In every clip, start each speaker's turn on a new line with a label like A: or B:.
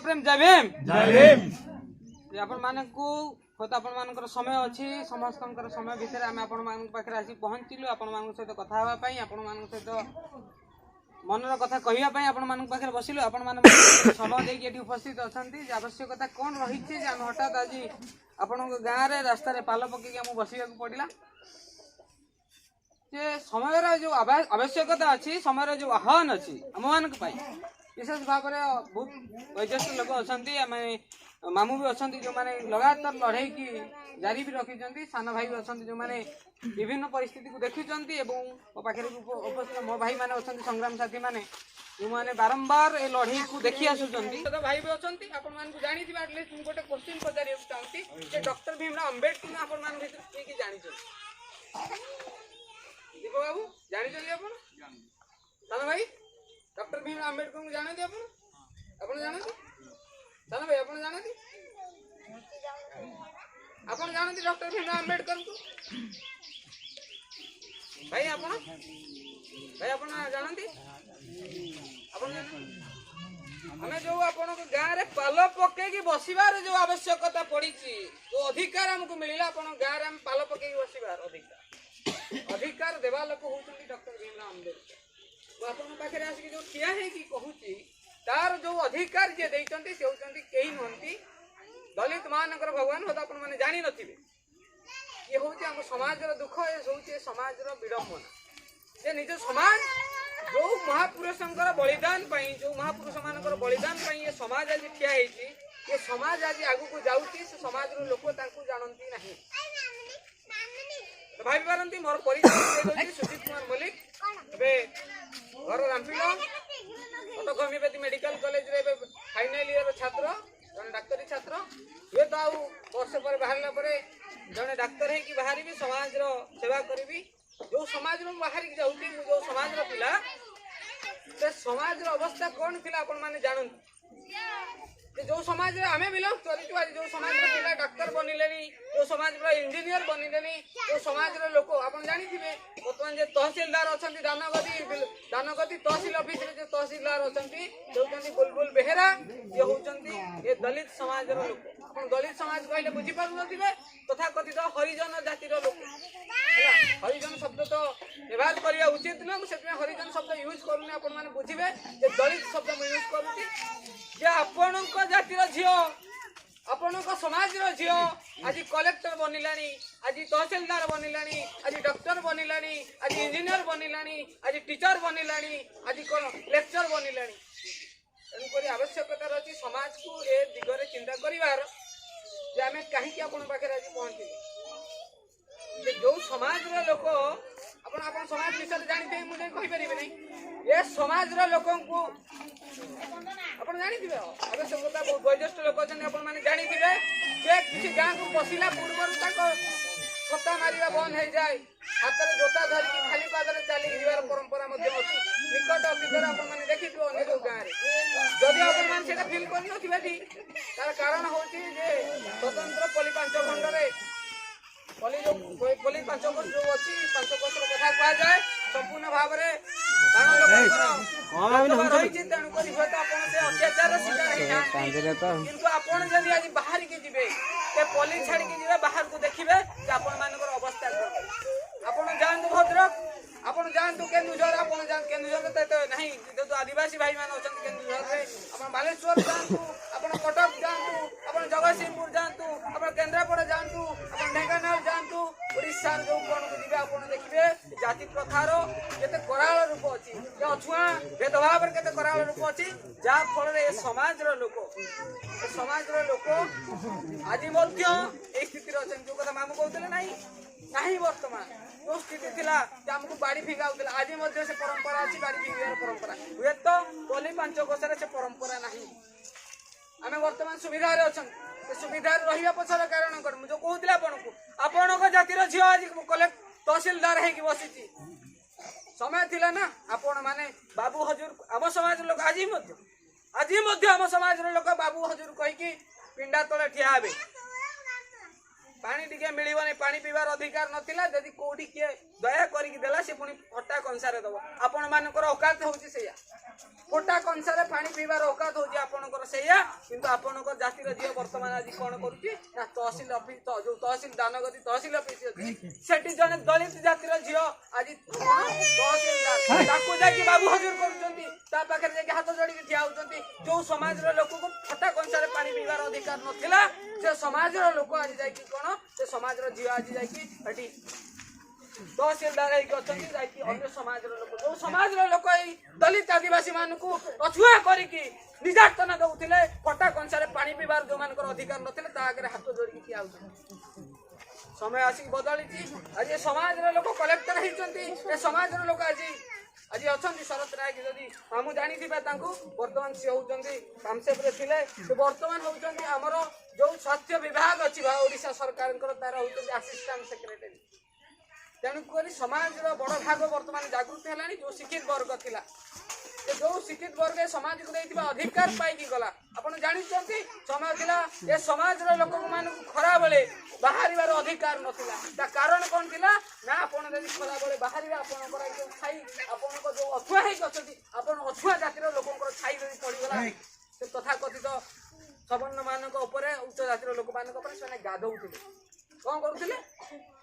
A: प्रेम जय भीम आपण मानकू हुत आपण मानकर समय अछि समस्तंकर समय भितर आमे आपण मान पाखरे आसी पहुंचिलु आपण मान सहित कथा हेबा पई आपण मान सहित मनर कथा कहिया पई आपण मान पाखरे बसिलु आपण मान समय देकी एठी उपस्थित अछंती जे आवश्यकता कोन रहिछि जे हम हठात आज आपण गाँ रे रास्ता रे पाल पके हम बसिया को पडिला जे समय रे जो आवश्यकता अछि समय रे जो आह्वान अछि हम मान पई विशेष भाव में बहुत वैज्ञानिक लोक अच्छा मामू भी अच्छा जो मैंने लगातार लड़े की जारी भी रखी सान भाई भी अच्छा जो मैंने विभिन्न परिस्थिति को देखी मो पाखे उपस्थित मो भाई मैंने अच्छा संग्राम साथी मैंने जो मैंने बारंबार ए लड़े को देखी आसुँच भाई भी अच्छा आपण जानी एटलिस्ट मुझे गोटे क्वेश्चन पचार चाहूँगी डॉक्टर भीमराव अंबेडकर आपण मान किए जानी दीप बाबू जानी सान भाई डॉक्टर भीमराव अंबेडकर को जानते आपण जानते सान भाई आपण जानते डॉक्टर भीमराव अंबेडकर को भाई आपण जानते हमें जो आपण गाँव रे पाल पके बसबार जो आवश्यकता पड़ी जो अधिकार हमको मिलला आपण गाँव रे पाल पके बसबार अधिकार देवा लोक होती डॉक्टर भीमराव अंबेडकर आपण पाखे आसिक जो ठिया है कि कहूची तार जो अधिकार जे देइचंती से होचंती केही नहंती दलित मानकर भगवान होता आपण माने जानि नथिबे ये होची हम समाज रो दुख ये होची समाज रो विडंबना जे निज समाज जो महापुरुषंकर बलिदान पई जो महापुरुष मानकर बलिदान पई ये समाज आज ठिया हेची ये समाज आज आगु को जाउची से समाज रो लोक तांकु जानंती नाही तो भाई पारंती मोर परिचय होची सुजीत कुमार मलिक बे घर रामपिल कटक होमिओपैथी मेडिकल कॉलेज रे फाइनल इयर छात्र जन डाक्तरी छात्र ये तो आउ वर्ष पर बाहरला पर जने डाक्तर है कि बाहरी भी समाज रो सेवा करबी जो समाज रो बाहर की जाउती जो समाज रो पिला से समाज रो अवस्था कोन थिला आपण माने जानन जो समाज रे आमे बिलोंग करितु आज जो समाज रो पिला डाक्तर बनिलेनी जो समाज रो इंजीनियर बनिलेनी जो समाज रो लोक आपण जानि थिबे वर्तमान जे तहसीलदार अछंती दानगदी तहसील ऑफिस रे जे तहसीलदार अछंती होचंती बुलबुल बेहेरा ये होचंती ये दलित समाज रो लोक आपण दलित समाज कहले बुझी पारु नथिबे तथा कथित हरिजन जाति रो लोक हरिजन शब्द तो व्यवहार करिया उचित न सेमे हरिजन शब्द यूज करूनी आपण माने बुझिबे जे दलित शब्द मैं यूज करूची जे आपणक जातिर झियो आपणक समाज रो झियो आज कलेक्टर बनिलानी आज तहसीलदार बनिलानी आज डॉक्टर बनिलानी आज इंजीनियर बनिलानी आज टीचर बनिलानी आज लेक्चर बनिलानी एनकरी आवश्यकता रही समाज को ए दिगरे चिंता करिवार जे आमे काहे कि आपण पाखे आज पहुंची जे जो समाज रो लोक आपण आपण समाज विषय जानते मुझे कहि परिबे नै ए समाज रो लोकन को आपण जानि दिबे आवश्यकता वयोज्येष्ठ लोक जने आपण माने जानि दिबे जे किसी गां को बसिला पूर्वरु ताको छता मारिबा बंद हो जाए हाथ में जोता धरिक खाली पादर चली जीवार परंपरा मध्य अछि निकट अतीतर आपण माने देखिथिबो अनेक गां रे जदि आपण माने सेटा फील करन नथिबे तार कारण होची जे स्वतंत्र पली पांच खंड रे पली पांच कोष जो अछि पांच कोष रो कथा कहा जाए संपूर्ण भाव रे कारण लोक रही तेणु करी होता आपण से अत्याचार शिकार किंतु आपण जदि आज बाहर के जिबे ते पली छाड़ी के जिबे बाहर को देखिबे जे आपण मानकर अवस्था आपण जानतु भद्रक आपण जानतु केन्दुझर आपण जान केन्दुझर तो नहीं जो आदिवासी भाई मान अछन केन्दुझर रे आपण बालेश्वर जानतु आपण कटक जानतु आपण जगतसिंहपुर जानतु आपण केन्द्रापड़ा जानतु आपण ढेंकानाल जानतु ओडिशा जो कोन को जिबे आपण देखिबे जाति प्रथार केते कराल रूप अछि जे अछुआ भेदभाव रे केते कराल रूप अछि जा फल रे समाज रो लोक आज मध्य ए स्थिति रो अछन जो कथा मामू कहतले नहीं वर्तमान जो स्थिति थिला जे हमको बाड़ी फिंगाउतला आज मध्य से परंपरा अछि बाड़ी फिंगार परंपरा हुए तो पली पांच कोसरे से परंपरा नहीं आमे वर्तमान सुविधा रे अछन सुविधा रहिया पछर कारण कर जो कहूतला आपनको जातिर झियो आज कलेक्ट तहसीलदार है कि बसिची समय थिला ना आपण माने बाबू हजूर आम समाज लोक आज आम समाज लोक बाबू हजूर कहि कि पिंडा तले ठिया हेबे पानी टिके मिलिबनी पानी पीवार अधिकार नथिला जदि कोठी के दया करिक देला से पुनी फटा कंसारे दबो आपण मानकर औकात होउची सेया फोटा कंसारे पानी पीबार औकात होची आपनकर सेया किंतु आपनकर जातिर झियो वर्तमान आज कोन करूची ना तहसील ऑफिस जो तहसील दानगदी तहसील ऑफिस अछि सेठी जने दलित जातिर झियो आज तहसीलदार ताकू जाकी बाबू हजूर करूचंती ता पाखरे जाकी हाथ जोड़ी के ठिया होचंती जो समाज रो लोक को फोटा कंसारे पानी पीबार अधिकार नथिला से समाज रो लोक आज जाकी कोन से समाज रो झियो आज जाकी हटी तहसीलदार अन्य समाज लोक जो समाज लोक दलित आदिवासी मान को अछुआ करिकी निर्यातना दउथिले फटा कंसारे पानी पीबार जो मान अधिकार नथिले ता आगे हाथ जोड़ी ठिया होचंती समय आसी बदलिची आज समाज लोक कलेक्टर हिचंती ए समाज लोक आज अछंती शरत नायक जदी हमु जानि थिबा तांको वर्तमान से होचंती कामसेप रे थिले से वर्तमान होचंती हमरो जो स्वास्थ्य विभाग अछि ओडिशा सरकार तार होचंती असिस्टेंट सेक्रेटरी तेणुक समाज बड़ भाग बर्तमान जागृत है जो शिक्षित वर्ग थिला जो शिक्षित वर्ग समाज को देइथिबा अधिकार पाई गला आपण जानिचंती समय थिला ए समाज लोक मान खरा बेले बाहरिबार अधिकार नथिला ता कारण कोन थिला ना आपण जदी खरा बेले बाहरिबा आपण करा जो छाई आपण को जो अछुआ हे गछती आपण अछुआ जातिर लोकंकर छाई जदी पड़ी गला से तथा कथित सवर्ण मानक ऊपर उच्च जातिर लोक मानक ऊपर से गाधौथिले कौन करुले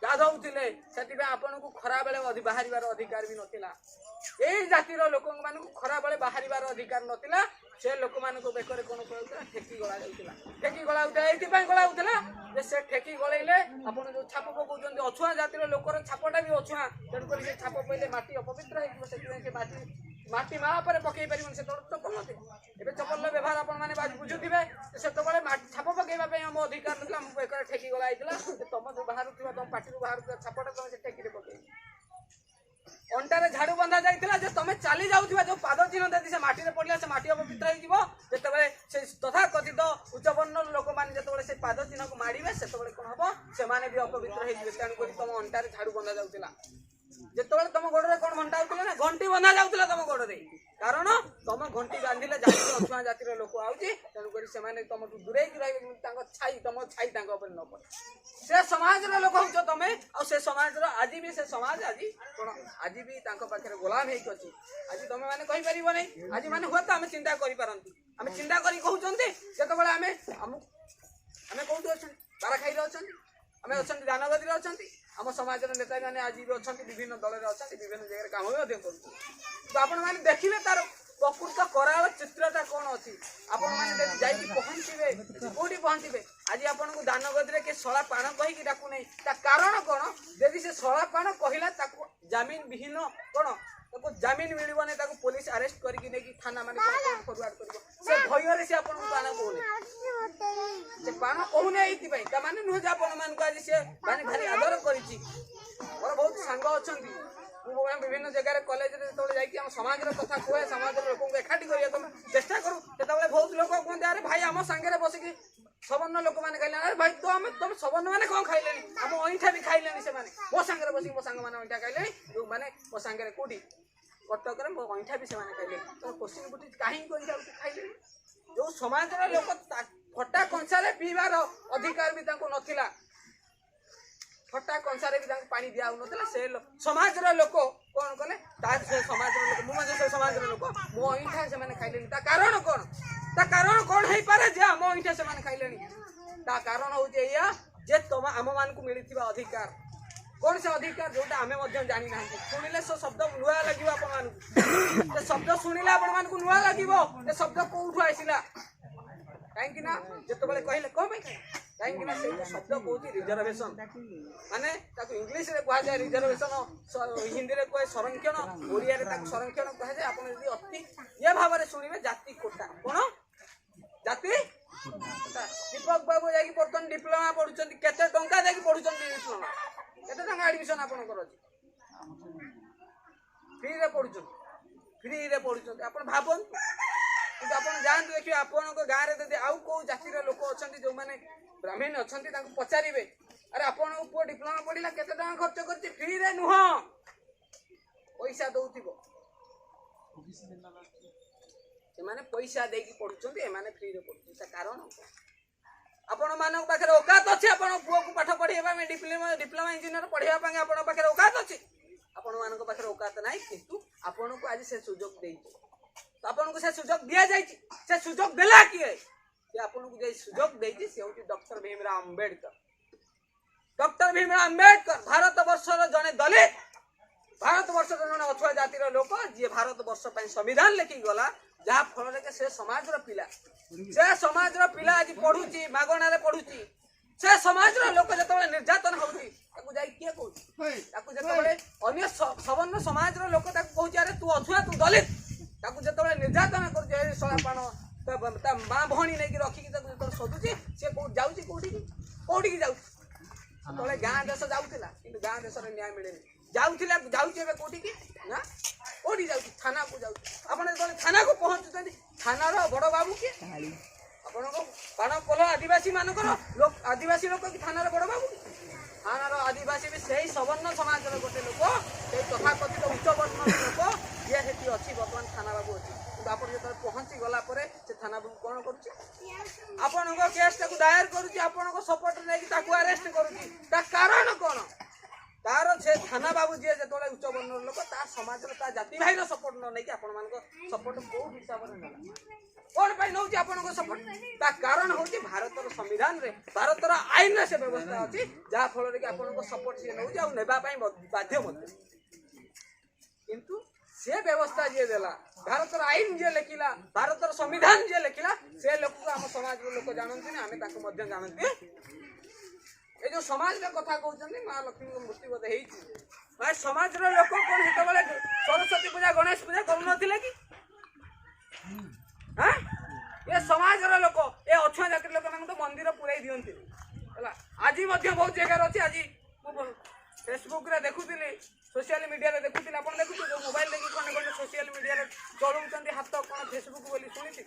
A: गाधौले से आपन को खरा बेले बाहर अधिकार भी नथिला ए जातिर लोक मान खरा बेले बाहर अधिकार नथिला से लोक मान बेकर कौन कहला ठेकी गला जाउतिला ठेकी गला होता गला होता जे से ठेकी गलैले आपन जो छाप पकाउछन अछुआ जातिर लोकर छापटा भी अछुआ तेणु कर छाप पइले माटी अपवित्र हे से माटी मा पर पकई परिबन से चप्पल नथे एबे चप्पल व्यवहार आपण माने बाज बुझुथिबे से तो बळे छाप पकेबा पे हम अधिकार नथला हम बेकर ठेकी गला आइतला तम जो बाहर थिबा तम पाटी रो बाहर छापटा तम से ठेकी रे पकई अंटारे झाड़ू बंधा जाइतिला जे तमे चाली जाउथिबा जो पाद चिन्ह देति से माटी रे पड़िला से माटी अपवित्र हे जिवो जेते बळे से तथा कथित उच्चवर्ण लोक माने जेते बळे से पाद चिन्ह को माडीबे सेते बळे कोन हबो से माने भी अपवित्र हे जिवे तेन करी तम अंटारे झाड़ू बंधा जाउतिला जेतेबेले तुम गोड़े कौन घंटा होता ना घंटी बंधा जाऊला तुम गोड़े कारण तुम घंटी बांधिले जाति अछुआ जातिर लोक आउची तेणुक से तुम दूरे छाई तुम छाई न पड़े से समाज लोक हो तुम से समाज आज भी से समाज आज कौन आज भी पाखे गोलाम होती आज तुम मैंने कहीपर नहीं आज मैंने हुए तो आम चिंता करपारती आम चिंता कर कहते जिते आम कौटी अच्छा बाराखाई अच्छा आम अच्छा दानगदी अच्छा आम समाज नेता मैंने आज भी अच्छा विभिन्न दल में अच्छा विभिन्न जगह काम भी कर तो आपण मैंने देखिए तार प्रकृत कराल चित्रता कौन अच्छी आपण मैंने जाइए पहुँचे कौटी पहुँचे आज आपन को दानगदी के शला पाण कहीकि डाकू नहीं कारण कौन यदि से शला पाण कहला जमीन विहीन कौन जमीन मिलने पुलिस अरेस्ट करके थाना माने फरवर्ड कर से भय से आपन को पाण कहूने से पाण कहूने ये माने नुह जे आपन मान को आज से माने भारी आदर करिछि मोर बहुत सांग अछंती विभिन्न जगह कॉलेज जाकि समाज कथा कहे समाज लोक एकाठी करिया तुम चेष्टा करू सेतबेले बहुत लोक कहते अरे भाई आम सांगे बसिकी सवर्ण लोक मैंने कहले अरे भाई तो आम तुम सवर्ण मैंने कौन खाइले आम अईठा भी खाइले से मो सांगे बसिक मो सांग मैंने अईठा खाइले जो मैंने मो सांगे कौटी कटक मो अईठा भी से खाइले तो क्वेश्चन बुटी कहीं खाइले जो समाज लोक फटा कंसारे पीबार अधिकार भी नथिला फटा कंसारे भी पानी दिया नथिला से समाज लोक कौन कले से समाज लोक मुझे समाज लोक मो अईठा से खाइले कारण कौन कारण कौन है पारे जे आम अईठा से खाइले कारण हूँ जे तुम आम मान को मिली अधिकार कौन से अधिकार जोटा आम जानी ना शुणिले सो शब्द नुआ लगे आप शब्द शुणिले आपण को नुआ लगे शब्द कौटू आसला कहीं जिते कहले कौन कहीं शब्द कौन रिजर्वेशन माने इंग्लीश रे कह जाए रिजर्वेशन हिंदी रे कहे संरक्षण ओडिया रे संरक्षण कह जाए आप अति ये भाव में शुणवे जाति कोटा कौन जाति दीपक बाबू जाकि बर्तमान डिप्लोमा पढ़ुं केते टंका जाकि पढ़ुं डिप्लोमा केते टंका एडमिशन आपनकर अछि फ्री रे पढ़ुं आपण भाबन कि आपण जानते देखिए आपण गाँव में जब आउ कौ जातिर लोक अच्छा जो मैंने ब्राह्मण अच्छा पचारे अरे आपण पुओ डिप्लोमा पढ़ला केते टंका खर्च करछि फ्री रे नुह पैसा दउथिबो से पैसा देकी पढ़ुं एमाने फ्री रे पढ़ुं कारण आपण मान पाखे औकात अच्छे आपण पुओ को पाठ पढ़ाइबा डिप्लोमा इंजीनियर पढ़ाइबा आपण पाखे औकात अच्छे आपण मान पाखे औकात ना किंतु आपण को आज से सुजोग देइछे आपन को से सुजोग दिया जायछि से सुजोग देला किए से आपन को जे सुजोग देछि से होछि डॉक्टर भीमराव अंबेडकर। डॉक्टर भीमराव अंबेडकर भारत वर्षर जने दलित भारत वर्षर जने अछुआ जातिर लोक जे भारत वर्ष पय संविधान लेखि गला जहा फल के से समाज रो पिला आज पढुची मागणा रे पढुची से समाज रो लोक जतबे निर्यातन होउची ताकू जाई के कहू ताकू जतबे अन्य सवर्ण समाज रो लोक ताकू कहू अरे तू अछुआ तू दलित ताकू जतबे निर्यातन कर जे सळा पाण ता मां भणी नै कि रखी कि ताकू जतबे सदुची से को जाउची कोठी की जाउची तले गां देश जाउतिला किंतु गां देश रे न्याय मिले जाउतिला जाउची बे कोठी की ना कोठी जाउची थाना को जाउची आपण जतबे थाना को पहुंचुतनी थाना रो बड़ बाबू के आपण को पाण कोल आदिवासी मानकर लोक आदिवासी लोक कि थाना रो बड़ बाबू थाना रो आदिवासी भी सही सवर्ण समाज रो गोटे लोक सही तथाकथित उच्च वर्ण लोक ये हेती अछि वर्तमान थाना बाबू अछि किंतु आपण जत पहुंची गला परे से थाना बाबू कोन करूची आपण को केस ताकू दायर करूची आपण को सपोर्ट नै कि ताकू अरेस्ट करूची ता कारण कोन तार से थाना बाबू जे जतले उच्च वर्ण लोक ता समाज रो ता जाति भाई रो सपोर्ट न नै कि आपण मान को सपोर्ट को हिसाब रे नला कोन पय नउची आपण को सपोर्ट ता कारण होची भारत रो संविधान रे भारत रो आईन रे से व्यवस्था अछि जा फल रे कि आपण को सपोर्ट से नउची आ नेबा पय बाध्य मत किंतु से व्यवस्था जे देला भारत रो आईन जे लेखिला भारत रो संविधान जे लेखिला से लोक को हम समाज रो लोक जानନ୍ତି ने हमें ताको मध्य जानନ୍ତି ए जो समाज रे कथा कहउछन्ती मां लक्ष्मी को मूर्ति बदे हेछि भाई समाज रो लोक कोन हित बेले सरस्वती पूजा गणेश पूजा करू नथिले कि हां ये समाज रो लोक ए अछुआ जाति लोक मान तो मंदिर पुराई दियंती हला आज मध्य बहुत जगह अछि आज फेसबुक रे देखुतिली सोशल मीडिया रे देखुतिली आपण देखुछु जो मोबाइल देखि कोन कोन सोशल मीडिया रे चलुचंती हाथ कोन फेसबुक बोली सुनिछि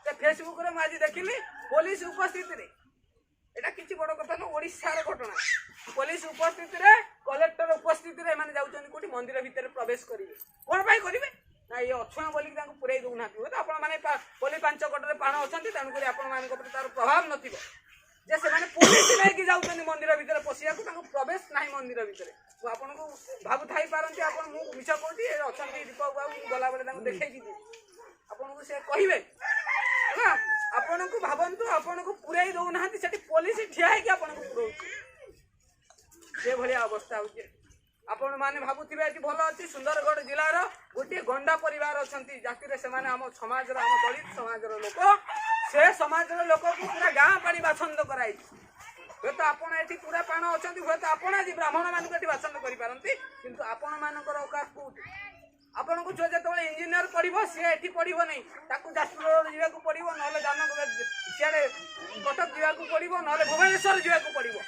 A: ते फेसबुक रे माजी देखिली पुलिस उपस्थित रे एटा किछि बड़ कथा न ओडिसा रे घटना पुलिस उपस्थित रे कलेक्टर उपस्थित रे माने जाउचंती कोठी मंदिर भीतर प्रवेश करिवे कोन भाई करिवे ना ये अछुआ बोली तांको पुरै दउ नाथि हो त आपण माने बोली पांच कटरे पाण अछंती तानु करी आपण माने ऊपर तार प्रभाव नथिबो जे से माने पुलिस नै कि जाउचंती मंदिर भीतर पसिया को तांको प्रवेश नाही मंदिर भीतर तो आपण को भाबु थाई पारंती आपण मु मिछ कहती अछंती दीपक बाबू गला बेले तांको देखै कि आपण को से कहिवे ना आपण को भाबंतु आपण को पुरै दउ नाथि सेठी पुलिस ठिया है कि आपण को पुरौ से भली अवस्था होचे आपण माने भाबुथिबे कि भलो अछि सुंदरगढ़ जिल्ला रो गोटे गंडा परिवार अछंती जाति रे से माने हम समाज रो हम दलित समाज रो लोक से समाज रो लोक को पूरा गां पानी बाछंद कराई हे तो आपण एठी पूरा पाण अछंती हे तो आपण आज ब्राह्मण मान को एठी बाछंद करि पारंती किंतु आपण मानकर औकात को आपण को जो जतबे इंजीनियर पढिबो से एठी पढिबो नै ताकू जाजपुर जिवा को पढिबो नले जानक सियाडे कटक जिवा को पढिबो नले भुवनेश्वर जिवा को पढिबो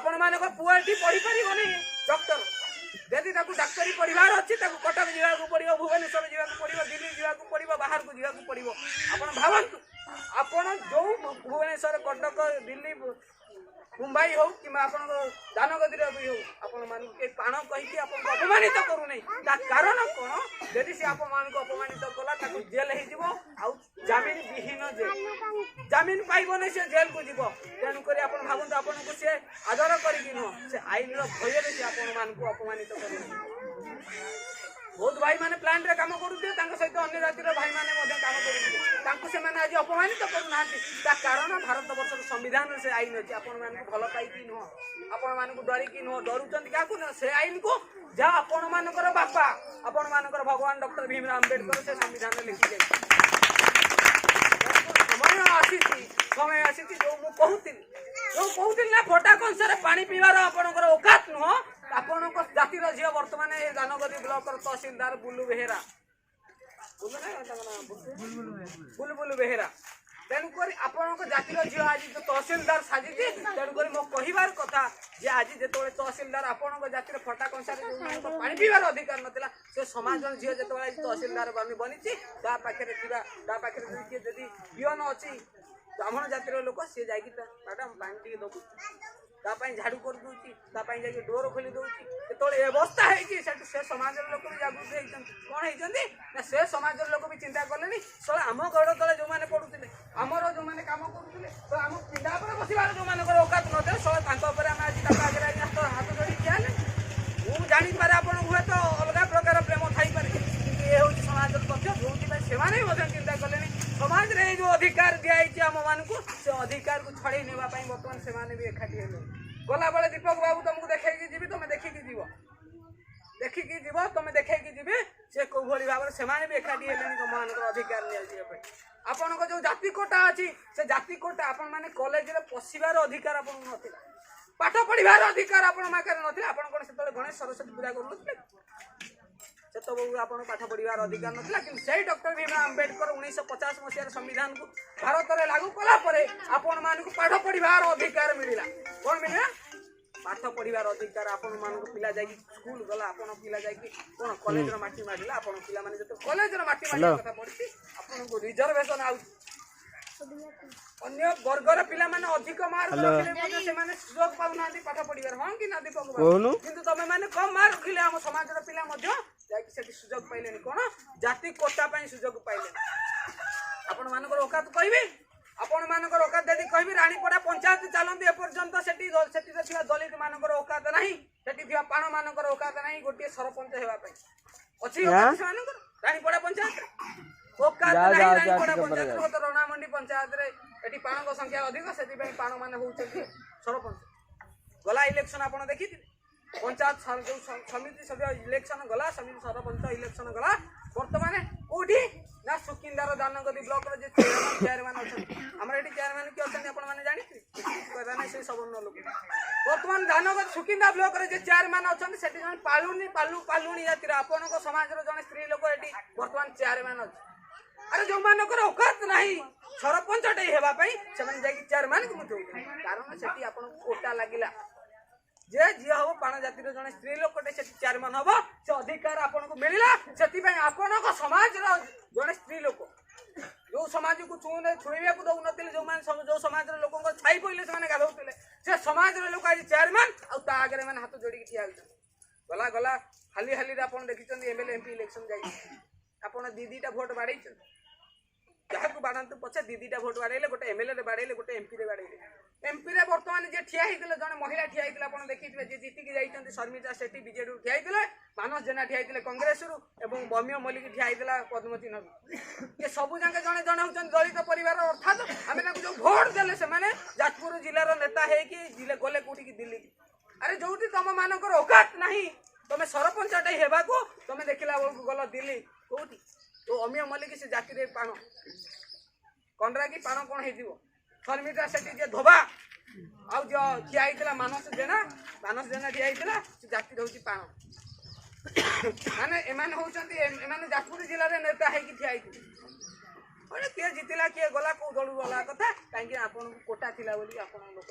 A: आपण मानकर पुआ एठी पढि परिबो नै डॉक्टर यदि ताकू डाक्टरी परिवार अछि ताकू कटक जिवा को पढिबो भुवनेश्वर जिवा को पढिबो दिल्ली जिवा को पढिबो बाहर को जिवा को पढिबो आपण भावंतु आपण जो भुवनेश्वर कटक दिल्ली मुंबई हो कि आपण दानगदी रे हो आपण मान के पाण कहि कि आपण अपमानित करू नै ता कारण कोन यदि से आपण मान को अपमानित कला ताकू जेल हे जिवो आ जामिन विहीन जेल जामिन पाइबो नै से जेल को जिवो तेन करी आपण भाबंत आपण को से आदर करी कि न से आईन रो भय रे से आपण मान को अपमानित करू बहुत भाई माने प्लांट रे काम करूते तांको सहित अन्य जातिर भाई माने मध्य काम करूते तांको से माने आज अपमानित करू नाथि ता कारण भारत वर्ष संविधान से आईन अछि आपण मान को भलो पाई कि न आपण मान को डरी कि न डरुचंती का को से आईन को जा आपण मानकर बापा आपण मानकर भगवान डॉक्टर भीमराव अंबेडकर से संविधान लिखि जाय समय आसी जो मु कहूतिल ना फोटा कंसरे पानी पीवार आपणकर औकात नुह आपण को जातिर झियो वर्तमान दानगदी ब्लॉक तहसीलदार बुल्लू बेहेरा बुलबुल बेहेरा तेणुक आपण जातिर झील आज जो तहसीलदार साजी तेणुक मो कहबार कथा जे आज जो तहसीलदार आपण जातिर फटा कंसार पानी पीवार अधिकार नाला से समाज झील जो तहसीलदार बनी पाखे जदि पिओन अच्छी ब्राह्मण जातिर लोक सी जा मैडम पानी टी दबू झाड़ू कर दूची जाके डोर खोली दूची जो अवस्था है से समाज लोक भी जागृत होती कौन से समाज लोक भी चिंता कले सर आम घर तले जो मैंने पढ़ुले आमर जो मैंने कम करुले तो आम पिंडा पर बसवार जो मान औकात नथे सर आगे हाथ जोड़ी ठिया मुझे जापारे आप हुए तो अलग प्रकार प्रेम थी पारे ये हूँ समाज तथ्य जो से आम मानू से अधिकार को छड़े नेवा बर्तमान से भी एकाठी हेले गला बेले दीपक बाबू तुमको देखी जी तुम देखिकी जीव देखिकी जीव तुम देखिकी जी से कौ भाई भाव से भी एकाठी हेले तुम अधिकार निया आपण जो जाति कोटा अच्छी से जाति कोटा आपण मैंने कॉलेज रे पशिबार अधिकार आपन नथिला पाठ पढ़िबार अधिकार आपण माकर नथिला आपण कोन से गणेश सरस्वती पूजा करनथिले से तो आपण पाठ पढ़िबार अधिकार नथिला कि से डॉक्टर भीमराव अंबेडकर 1950 मसीह संविधान को भारत रे लागू कला परे आपण मान को पाठ पढ़िबार अधिकार मिलिला कोन मिलिला पाठ पढ़िबार अधिकार आपण मान को पिला जाई स्कूल गला आपण पिला जाई कोन कॉलेज रो माटी माडिला आपण पिला माने जतो कॉलेज रो माटी माडिला कथा पड़ती आपण को रिजर्वेशन आउ अन्य वर्गर पिला माने अधिक मार्क रखिले मध्ये से माने सुयोग पाउ नांदी पाठ पढ़िबार हम कि नादी पगबा किंतु तमे माने कम मार्क रखिले हम समाज रो पिला मध्ये जाई सेठी सुयोग पाइलेनी कोन जाति कोटा पई सुयोग पाइले आपण मानकर औकात कहबे आपण मानकर औकात यदि कहबे रानीपड़ा पंचायत चलंती एपर्यंत सेठी थिया दलित मानकर औकात नाही सेठी थिया पाण मानकर औकात नाही गोटे सरपंच हेबा पई अछि औकात मानकर रानीपड़ा पंचायत औकात नाही रानीपड़ा पंचायत तो रणामंडी पंचायत रे एठी पाण संख्या अधिक सेठी पई पाण माने होउछथि सरपंच गला इलेक्शन आपण देखिथि पंचायत जो समिति सभ्य इलेक्शन गला समिति सरपंच इलेक्शन गला वर्तमान कोठी ना सुकिंदार दानगदी ब्लॉक रे जे चेयरमैन अछन हमर एठी चेयरमैन के अछन आपण माने जानि कहदा नै से सबन लोक वर्तमान दानगदी सुकिंदा ब्लॉक रे जे चेयरमैन अछन सेठी जन पालुनी जातिर आपण को समाज रो जने स्त्री लोक एठी वर्तमान चेयरमैन अछ अरे जो मानकर औकात नाही सरपंच टे हेबा पई सेमन जाई चेयरमैन को मुथो कारण सेठी आपण कोटा लागिला जे जी हम पाण जाति जने स्त्री लोकटे से चेयरमैन हम से अधिकार आपन को मिलला सेति आपन को समाज जने स्त्री लोक जो समाज को छुईबा को दउ नथिले जो समाज रो लोक छाई पइले से गाधौतिले से समाज रो लोक आज चेयरमैन आ ता आगे माने हाथ जोड़ी के ठिया गला गला हाली हाली रे आपन देखिचन एमएलए एमपी इलेक्शन जाई आपन दीदीटा वोट बाड़ैछन जहाँ को बाड़ातु पछे दीदीटा वोट बाड़ैले गोटे एमएलए रे बाड़ैले गोटे एमपी रे बाड़ैले एमपी रे वर्तमान जे ठिया हितले जने महिला ठिया हितले आपण देखिथिबे जे जीति के जाइछन्ती शर्मिता सेठी बीजेडी ठिया हितले मानस जेना ठिया हितले कांग्रेस रु एवं बम्य मल्लिक ठिया हितला पद्मती नबी ये सब जांके जने जने होचन दलित परिवार अर्थात आमे ताको जो वोट देले से माने जाजपुर जिल्ला रो नेता हे कि जिले गले कोठी की दिल्ली अरे जोटी तम मानकर औकात नाही तमे सरपंच टे हेबा को तमे देखिला गल दिल्ली कोठी तो अमिय मल्लिक से जाति रे पाण कंडरा की पाण कोन हेजिवो शर्मिता सेठी जे धोबा आ जो ठिया हितला मानस जेना ठिया हितला से जाति रहउची पाण माने एमान होचंती एमान जाजपुर जिल्ला रे नेता हे कि ठिया हितली अरे के जितिला के गला को दळु गला कथा काहे कि आपन कोटा थिला बोली आपन लोक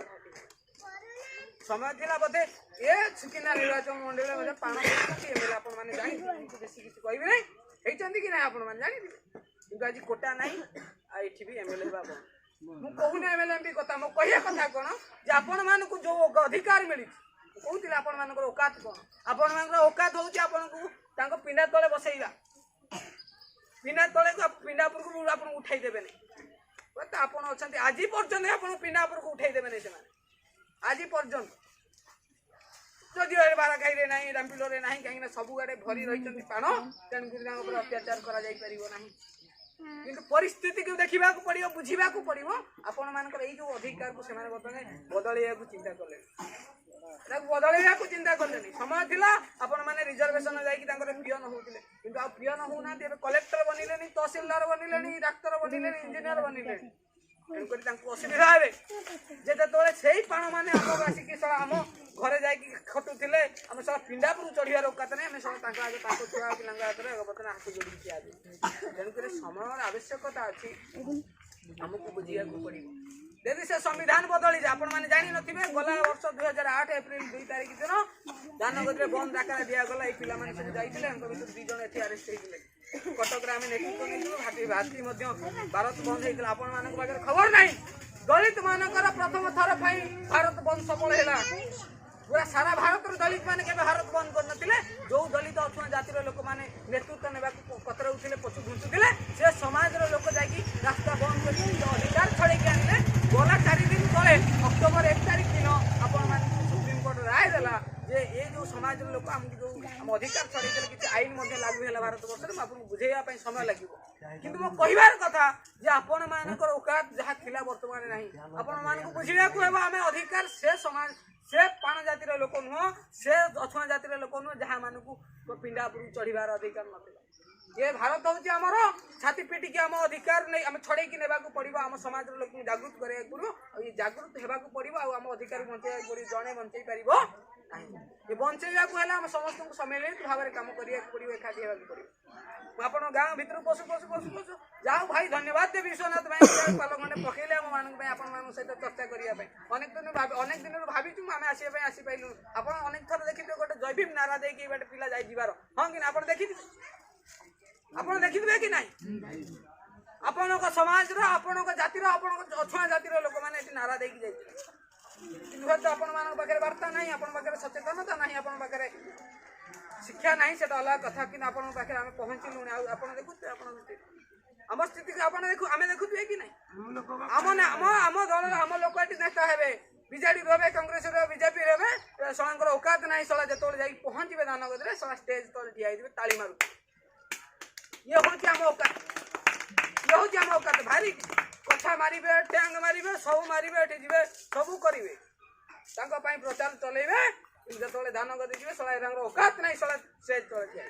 A: समय थिला बदे ए सुकिना निर्वाचन मंडल रे पाण होचंती एमएलए आपन माने जानि बेसी किछ कहबी नै हेचंती कि नै आपन माने जानि किंतु आज कोटा नाही आ एठी भी एमएलए बाबा मु कहूना एमएलए एमपी कथा मु कहिया कथा कोन जे आपन मान को जो अधिकार मिली कहूतिला आपन मान को औकात कोन आपन मान को औकात होउची आपन को तांको पिंडा तळे बसैला पिंडा तळे को पिंडा पर को आपन उठाई देबे नै बत आपन अछंती आजि पर्यंत आपन पिंडा पर को उठाई देबे नै से माने आजि पर्यंत जदि ए बारा खाई रे नाही रामपिलो रे नाही काहे ना सब गाडे भरी रहिचंती पाण तेन गुरगांग पर अत्याचार करा जाई परिबो नाही किंतु परिस्थिति को देखा पड़ो बुझा पड़ो आपण मानकर ये जो अधिकार को बदलैया चिंता कले बदलैया चिंता कले समय थिला आपण माने रिजर्वेशन जाकर पियन होते किंतु आ पियन होना कलेक्टर बनिले तहसीलदार बनिले डाक्तर बनिले इंजीनियर बनिले तेणुक असुविधा हे जेते से पाण मैंने आम आसिक आम घरे जा खटुले आम सब पिंडापुर चढ़ार औकात नहीं आम सब आगे छुआ पिला हाथ में बर्तमान हाथ जोड़ी ठिया तेणुक समय आवश्यकता अच्छी आमको बुझा पड़ो यदि से संविधान बदली जाए आपण मैंने जानी नथिबे गला वर्ष 2008 एप्रिल 2 तारिख दिन दानगदी बंद डाकरा दिगला ये पिला सब जाइए भर 2 जन ये अरेस्ट होते कटक आम नेतृत्व भाती भारत बंद होता आपण मान खबर ना दलित मानकर प्रथम थर भारत बंद सफल है पूरा सारा भारत दलित माने के भारत बंद करनथिले जो दलित अथवा जातिर लोक माने नेतृत्व नेबा कतरउथिले पछु घुंचुथिले से समाज रो लोक जाकी रास्ता बंद करके अधिकार छड़े के आनिले गला 4 दिन तले अक्टोबर 1 तारिख दिन आपण माने सुप्रीम कोर्ट राय देला जे ये जो समाज रो लोक हम जो हम अधिकार छड़े के किछि आईन मध्ये लागू हैला भारत वर्ष रे आपन बुझेया पई समय लागिवो किंतु मो कहबार कथा जे आपण मानकर औकात जहा थिला वर्तमान नाही आपण मानक बुझिया को हेबा हमें अधिकार से समाज से पाण जातिर लोक नुह से अछुआ जातिर लोक नुह जहा मानकु पिंडा पुरु चढ़ीबार अधिकार नथिला ये भारत होची हमरो छाती पीटी के हम अधिकार नहीं हम छड़े की नेबा को पड़िबो हम समाज रो लोक जागृत करे गुरु ये जागृत हेबा को पड़िबो आ हम अधिकार बंचै पड़ी जणे बंचै परिबो नहीं ये बंचैया को हला हम समस्त को सम्मिलित भाव काम करिया पड़िबो एकाठी हेबा को पड़िबो आपण गांव भीतर पशु जाओ भाई धन्यवाद दे विश्वनाथ भाई पालो खंडे पकेले हम मान भाई आपण मान सहित चर्चा करिया भाई अनेक दिन भाभी छु हम आसी पाइलु आपण अनेक थर देखि गोटे जैविक नारा दे कि बेटे पिला जाई जीवार हां कि आपण देखि आपण देखिबे कि नहीं आपण को समाज रो आपण को जाति रो आपण को अछुआ जाति रो लोक माने एटी नारा देकी जाई किंतु तो आपण मान पाखरे वार्ता नहीं आपण पाखरे सचेतनता नहीं आपण पाखरे शिक्षा नहीं से अलग कथा कि आपण पाखरे हम पहुंचलु आ आपण देखु आपण हम स्थिति के आपण देखु हमें देखु कि नहीं हम दल हम लोक एटी नेता हेबे बीजेडी रहे कांग्रेस रे बीजेपी रहे सळांकर औकात नहीं सळा जेतोल जाई पहुंचबे दानगद रे सळा स्टेज तले ठिया हिबे ताली मारू ये होची हम औकात भारी कथा मारिबे टैंग मारिबे सब मारिबे एठी जिबे सब करिवे तांको पई प्रचार चलेबे जेतोले दानगद जिबे सळा रंग औकात नहीं सळा स्टेज तले ठिया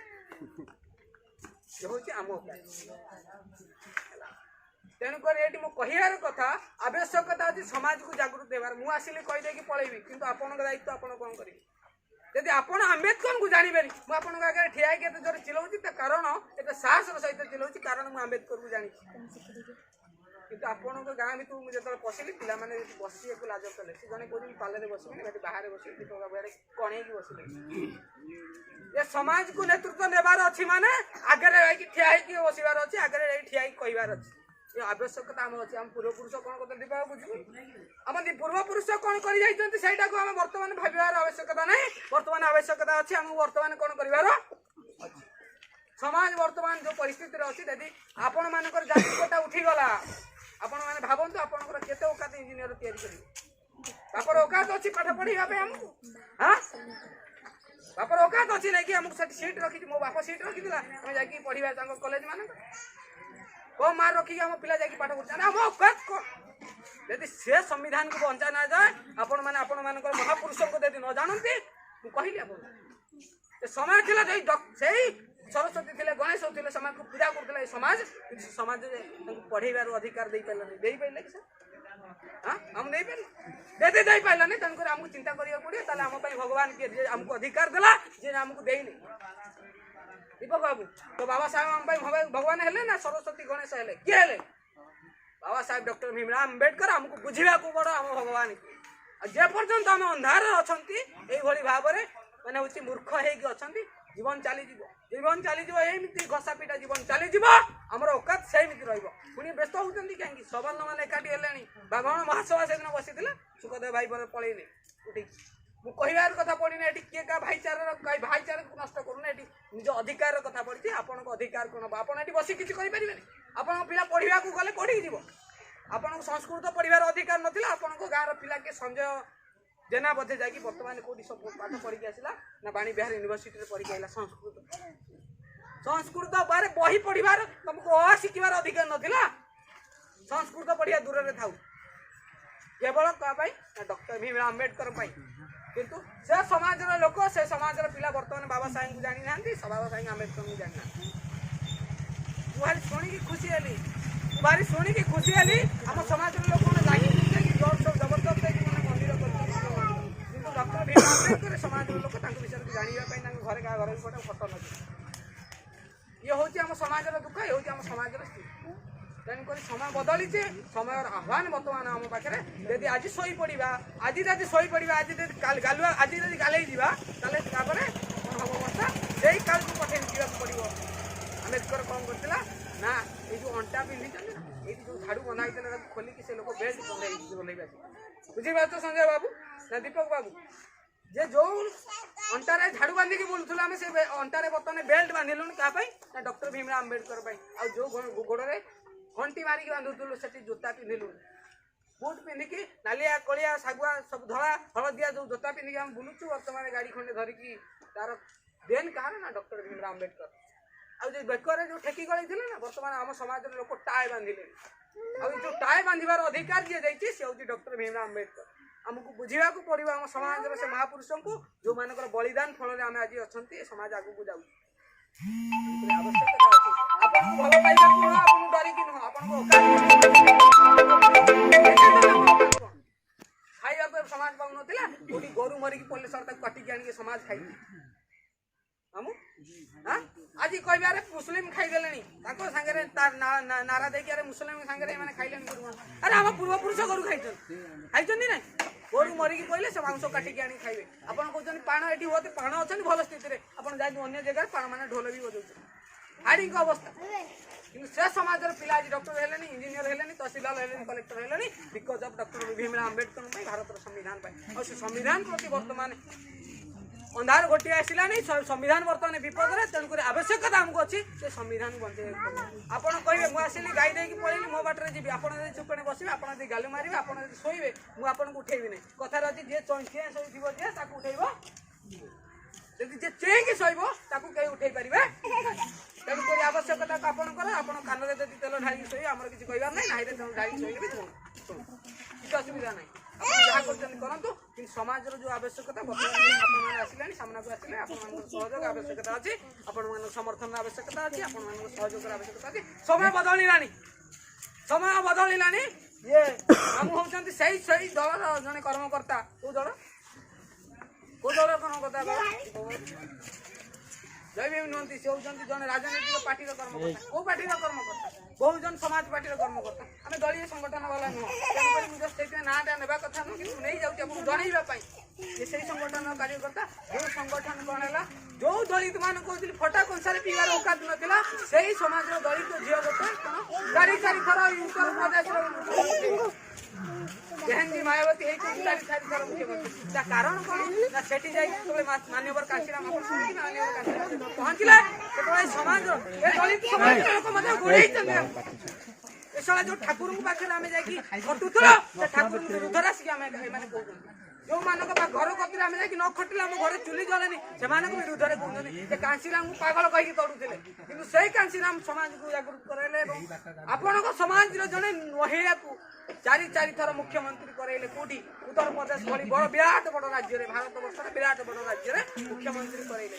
A: ये होची हम औकात तेणुकर ये कहियार कथा आवश्यकता अच्छी समाज को जागृत देवार मु आसिले कहीदे कि पलैबी किंतु आपण दायित्व आपण कौन करेंगे यदि आपण आंबेडकर को जानबेनी मुझे आगे ठिया के जोर चिलाऊँगी कारण एत साहस सहित चिलाऊँगी कारण मुझे आंबेडकर को जानी किंतु आपण गाँ भर मुझे जो पशिली पिला मैंने बस लाज कले से जन कौन पाले बस बाहर बस कणे बस ये समाज को नेतृत्व नेबार अच्छी माने आगे ठिया बसबार अच्छी आगे ठिया कहबार अच्छी ये आवश्यकता आम अच्छी आम पूर्वपुरुष कौन करते दीपा बुझे आम पूर्वपुरुष कौन कर को आम बर्तमान भावार आवश्यकता नहीं बर्तमान आवश्यकता अच्छी आम बर्तमान कौन कर समाज बर्तमान जो परिस्थिति अच्छी यदि आपण मानकर जाति कोटा उठीगला आपण मैंने भावतु आपंकर केते औकात इंजीनियर तैयारी औकात अच्छी पाठ पढ़ाई आमको हाँ बापर औकात अच्छी नहीं कि आमको सीट रखी मो बाप सीट रखी आम जा पढ़ा कॉलेज मान कम मार्क रखिक आम पिला जाकि पाठ पढ़ते आम औकात कौन यदि से संविधान को बंचा ना जाए आपण मैंने आपण मान महापुरुष को यदि न जानती मुझे आप समय थी सरस्वती थे गणेश होते समाज को पूजा करते समाज समाज पढ़ेबार अधिकार दे पारे दे पारे कि हाँ हम दे पारे दे पारानी तेणुक आमको चिंता करा पड़े आम भगवान किए आमको अधिकार देला जे आमको देनी दीपक बाबू तो बाबा साहेब आम भगवान हेले ना सरस्वती गणेश हेले किए हेले बाबा साहेब डॉक्टर भीमराव अम्बेडकर आमको बुझा बड़ आम भगवान जे पर्यंत आम अंधार अच्छा ये भाव में मैंने हूँ मूर्ख हो जीवन चलीज एमती घसा पिटा जीवन चलीज आमर औकात सेमती रुणी व्यस्त होती कहीं सवर्ण मैंने एकाठी है ब्राह्मण महासभा से दिन बसी सुखदेव भाई पर पलैने उठिक मुझार कथा पड़ी ना किए क्या भाईचार को नष्ट करूना निज अधिकार कथा पड़ी आपण अधिकार कौन आप बस किसी करें आप पिला पढ़ा गले कौटी जी आपन संस्कृत पढ़ार अधिकार नाला आपण गाँव पिला के संजय जेना बोधे जाकि बर्तमान कौटी सब पाठ पढ़ी आसला ना बाणी बिहार यूनिवर्सिटी पढ़ी आला संस्कृत बारे बही पढ़ार तुमको अ शिखार अधिकार नाला संस्कृत पढ़ा दूर में था केवल क्या डॉक्टर भीमराव अम्बेडकर किंतु से समाज लोक से समाज पिला बर्तमान बाबा साहेब को जानी ना बाबा साहेब अम्बेडकर को जानी ना भारी शुणी खुशी हली भारी शुणी खुशी हली आम समाज लोक मैंने जोर सब जबरदस्त मंदिर डॉक्टर भीमराव अम्बेडकर समाज लोक विषय जानापी घरे क्या घर गोटे फटो न ये हूँ आम समाज दुख ये हूँ आम समाज स्थिति तेणुक समय बदलीचे समय आह्वान बर्तमान आम पाखे यदि आज शई पड़ा आज यदि शई पड़ा आज गालुआ आज यदि गाले ताले कौन हम बर्षा से काल को पठे जा पड़ो अम्बेडकर कौन करता ना ये जो अंटा पिंधि ये जो झाड़ू बना खोलिक से लोग बेल्ट बंधे बुझीपार संजय बाबू ना दीपक बाबू जे जो अंटारे झाड़ू बांधिकी बुलूल आम से अंटारे बर्तमान बेल्ट बांधिलुन क्या ना डॉक्टर भीमराव अम्बेडकर आ जो गोड़े घंटी मारिक बांधुलु से जोता पिंधिलु बुट पिंधिकी नालिया कलिया शागुआ सब धला हलदिया जो जोता पिंधिकी आम बुलुचु बर्तमान गाड़ी खंडे धरिकी तार देन कहार ना डॉक्टर भीमराव अम्बेडकर बेकर जो ठेकी गई थे ना बर्तमान आम समाज लोक टाए बांधिले जो टाए बांधार अधिकार जी जाइए सी हूँ डॉक्टर भीमराव अम्बेडकर आमको बुझा पड़ो आम समाज से महापुरुष को जो मान बलिदान फल आम आज अच्छा समाज आगू जाऊ आवश्यकता अच्छी आपको भल पाइबा नुह आपको डरिकी नुह आपको खाइबा समाज पाऊन कोई गोरु मरिकी पड़े सर काटिकी आनिक समाज खाई आज कह मुस्लिम खाईदे सागे नारा देखिए मुस्लिम सागे खाइले अरे आम पूर्वपुरुष गोरु खाई ना गोरु मरिकी कहले से मांस काटिकी आनी खाइबे आपन कहते पाण ये होते पाण अच्छा भल स्थित में आपन जाए अन्य जगह पाण मैंने ढोल भी बजाऊ हाड़ी अवस्था कि से समाज पिला आज डॉक्टर है इंजीनियर है तहसीलदार है कलेक्टर है because of doctor Bhimrao Ambedkar Bharat संविधान और संविधान प्रति बर्तमान अंधार गोटे आसला नहीं संविधान बर्तमान विपद में तेणुक आवश्यकता आमको अच्छी से संविधान बचे आपड़ कहे मुझे आसली गाई देकी पड़ेली मो बाटर जी आप चुपड़े बसवे आप गालु मारे आप शोबे मुझे उठेबी नहीं कथार अच्छी जी चें शोब जी उठेब जी चेक शोब कहीं उठे पारे तेणुक आवश्यकता आपंकर आप कान में तेल ढाई शोबे आम किसी कहार ना नाई तेल ढाई शोबे किसी असुविधा ना जहाँ करूँ कि समाज जो आवश्यकता बर्तमान आसला सामना को आसले सहयोग आवश्यकता अच्छी आपण समर्थन आवश्यकता अच्छी आपण सहयोग आवश्यकता अच्छी समय बदलला ये आम हूँ सही दल जड़े कर्मकर्ता कौ दल कर्मकर्ता जय भीम नुहति से होती जन राजनैतिक पार्टी कर्मकर्ता कौ पार्टी कर्मकर्ता बहुजन समाज पार्टी कर्मकर्ता आम दलीय संगठन वाला नुह मुझे नाटा ना कथा नुह कि नहीं जाऊँ जनवाई से संगठन कार्यकर्ता जो संगठन कौन है जो दलित मान कहते फटा कंसार पीवार औकात नाला से ही समाज दलित झील गोटे चारि थर उत्तर प्रदेश जहन जी मायावती चारि थर मुख्यमंत्री कारण कौन ना से मान्यवर काशीराम पहुंचला समाज दलित समाज लोक गोड़े जो ठाकुर पाखे आम जाटुल ठाकुर विरुद्ध आसिक आम कहते जो मानक घर कतिर आम जाकि न खटिले आम घर चुली जलेनी से विरुद्ध कहते कांसीराम को पागल कहीकि तड़ुले कि से कांसीराम समाज को जागृत कराइले आपण समाज जड़े महिला को चारि थर मुख्यमंत्री कराइले कौटी उत्तर प्रदेश भली बड़ विराट बड़ राज्य भारत वर्ष विराट बड़ राज्य मुख्यमंत्री कराइले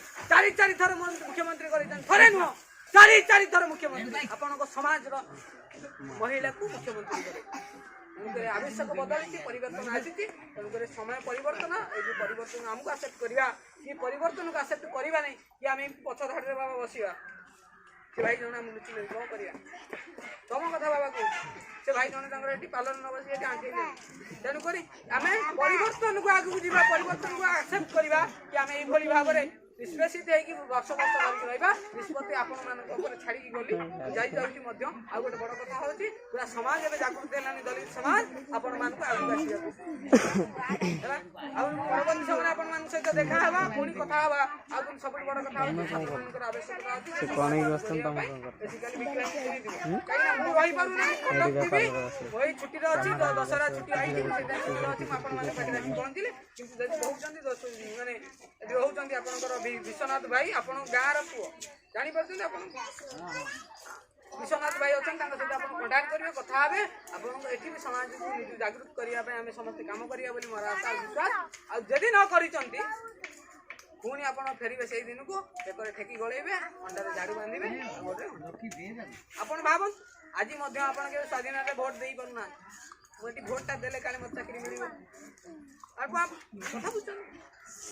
A: चारि थर मुख्यमंत्री करे नुह चारि थर मुख्यमंत्री आपण समाज महिला को मुख्यमंत्री करे आवश्यक बदली परिवर्तन आसी तेणुक समय परिवर्तन ये परिवर्तन आमको आसेप्ट करवा ये परिवर्तन को आसेप्ट करवा नहीं कि आम पछ धाड़ी बाबा बसवा से भाई जन आम लुचि कौन कर तुम कथा बाबा कह से भाई जन पार्लर न बस आंटे तेणुक आम परिवर्तन को आगू जा परिवर्तन को आसेप्ट करवा कि आम ये भाव में निष्पेषित वर्ष धरिक रहा निष्पत्ति आपण छाड़ी गली जाऊँगी आ गए बड़ कथा हूँ पूरा समाज एवं जागृत है दलित समाज आपण मानक आगे परवर्ती समय आपण मान सहित देखा हवा पुणी कथा हवा आ सब बड़ कथा हूँ आवश्यकता वही छुट्टी अच्छी दशहरा छुट्टी आई पहुँचली कि माने रोचे आप विश्वनाथ भाई आप गाँव पुओ जापर विश्वनाथ भाई अच्छा सहित आप कंटाक्ट करेंगे कथा हे आपठी भी समाज को जागृत करने आम समस्त कम करा मोर आशा विश्वास आदि न कर पुणी आप फेरबे से दिन को पेपर ठेकी गलेबे अंडार झाड़ू बांधे आप भाव आज के स्वाधीन भोट दे पाना मुझे भोटा देले काले मत चाकरी मिल कथा बुझ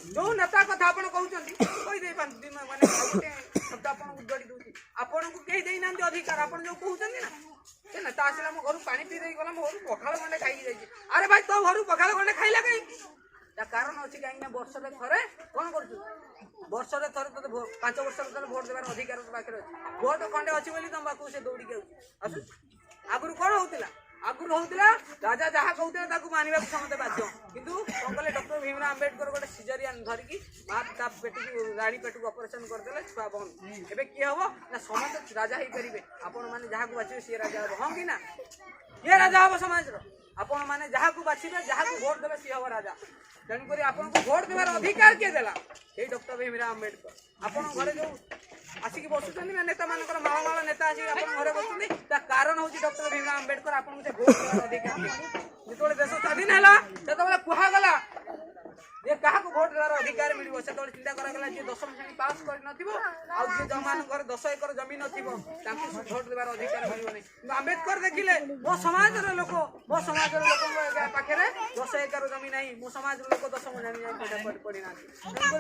A: जो नेता कथा आप कहते माने शब्द आप उजाड़ी दूसरी आपन को कहीं देना अधिकार आप जो कहते ना से नेता आसला मो घर पानी पी गला मो घर पखाड़ खंडे खाई जाइए अरे भाई तो घर पखाड़ खंडे खाइला कहीं कारण अच्छी कहीं वर्ष थे कौन कर वर्ष थे तो 5 वर्ष भोट देवार अधिकार पाखे अच्छे भोट खंडे अच्छी बोली तुम पाक से दौड़ी आस आगुरी कौन होता आगुरी होता राजा जहाँ कहते मानवा समझते बाध्य कितु कौन कले डॉक्टर भीमराव अम्बेडकर गोटे सिजरियान धरिकी माँ पेट को राणी पेट को ऑपरेशन करदे छुआ बंद एवं किए हम ना समस्त राजा हो पारे आपण मैंने जहाँ को बाछे सी राजा हम हाँ कि ना ये राजा हम समाज आपण मैंने जहाँ को बाछे जहाँ को भोट देवे सी हम राजा तेणुक आपको भोट देवार अधिकार किए देला ये डॉक्टर भीमराव अम्बेडकर आपण घरे जो आसिक बसुଛନ୍ତି ना नेता मानकर माला माला नेता आसिक अपन घरे बसुଛନ୍ତି ता कारण होची डॉक्टर भीमराव अंबेडकर आपन से भोट देवार अधिकार जेतोले देश स्वाधीन हैला सेतोले कुहा गला ये कहा को भोट देवार अधिकार मिलिबो सेतोले चिंता करा गला जे 10वीं श्रेणी पास कर नथिबो आ जे जमान घर 10 एकर जमीन नथिबो तांको भोट देवार अधिकार मिलिबो नै अंबेडकर देखिले मो समाज रो लोक पाखे 10 एकर जमीन नहीं मो समाज रो लोक 10 जानि जाय पड़ी ना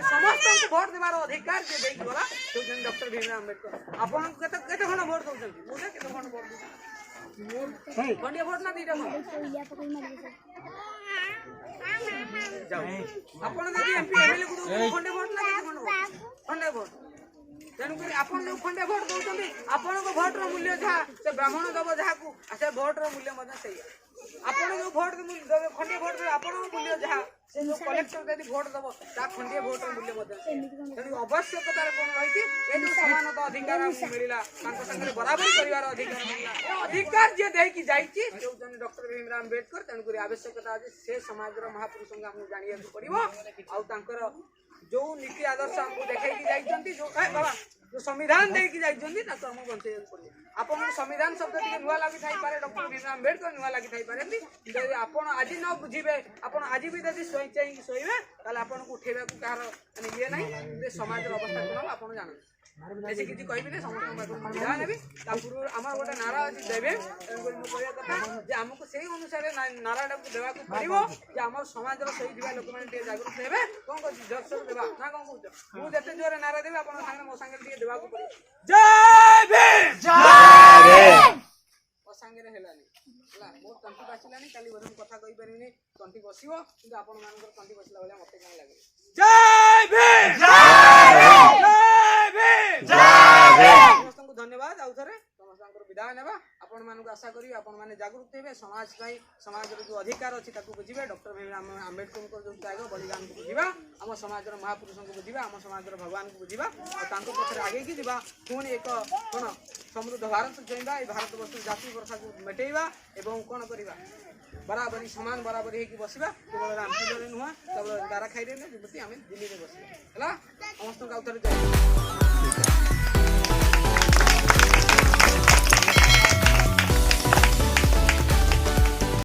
A: समस्त को भोट देवार अधिकार जे देई गला तो डॉक्टर भीमराव अंबेडकर आपन केते केते खण भोट दउछन मुझे केते खण भोट दउछन खंडिया भोट ना दीटा आपण जदि एमपी एमएलए को दउछन खंडे भोट ना केते खंडे भोट तेणु करी आपण जो खंडे भोट दउछन आपण को भोट रो मूल्य जा से ब्राह्मण दबो जा को से भोट रो मूल्य मजा सही आपण जो भोट देबे खंडे भोट देबे आपण को मूल्य जा से जो कलेक्टर यदि भोट दबो ता खंडे भोट रो मूल्य मजा तेणु आवश्यकता कोन रहिति ए जो समानता अधिकार हमको मिलिला तांको संगे बराबरी करिवार अधिकार मिलिला अधिकार जे देई की जाईची जो जन डॉक्टर भीमराव अंबेडकर तेणु करी आवश्यकता आज से समाज रो महापुरुष संगे हमको जानिया पड़िबो आ तांकर जो नीति आदर्श हमको देखाई की जाईचंती जो ए बाबा जो संविधान दे की जाईचंती ताको हम बंचे पड़िबो आपन संविधान शब्द टिके नुवा लागि थाई पारे डॉक्टर भीमराव अंबेडकर नुवा लागि थाई पारे यदि आपन आज न बुझिबे आपन आज भी यदि सोई चाहि सोइबे ताले आपन को उठेबे को कार माने ये नहीं जे समाज रो अवस्था कोन आपन जान ऐसे किछि कहबिने समस्त को संविधान हेबी तापुर हमर गोटे नारा अछि देबे मो कहया कथा जे हमको सेही अनुसार नाराटा को देबा को पड़िबो जे हमर समाज रो सही दिबा लोक माने जागरूक हेबे कोन को जक्सर देबा ना कोन को मु जते जोरे नारा देबे आपन संगे मो संगे टिके देबा को पड़िबो जय भीम जय भीम ओ संगे रे हेलानी हला मो तंती बासिलानी काली बरम कथा कहि परिनी तंती बसिबो किंतु आपन मानकर तंती बसिला भले मते काई लागे जय भीम जय भीम जय भीम समस्त को धन्यवाद आउ थरे समस्त विदाय नेबा आपण मानक आशा करी आपण माने जागरूक हेबे समाज पई समाज रो जो अधिकार अछि ताकू बुझिबे डॉक्टर भीमराव अंबेडकर को जो त्याग बलिदान को बुझिबा हम समाज रो महापुरुष को बुझिबा हम समाज रो भगवान को बुझिबा और तांको पछरे आगे की जिबा कोन एक कोन समृद्ध भारत चैबा ए भारत वर्ष जाति वर्षा को मेटेइबा एवं कोन करिबा बराबरी समान बराबरी है कि बसिबा केवल रामचंद्र रे नुहा केवल दारा खाइ रे ने जेमति हमें दिल्ली रे बसिबा हला समस्त का उतर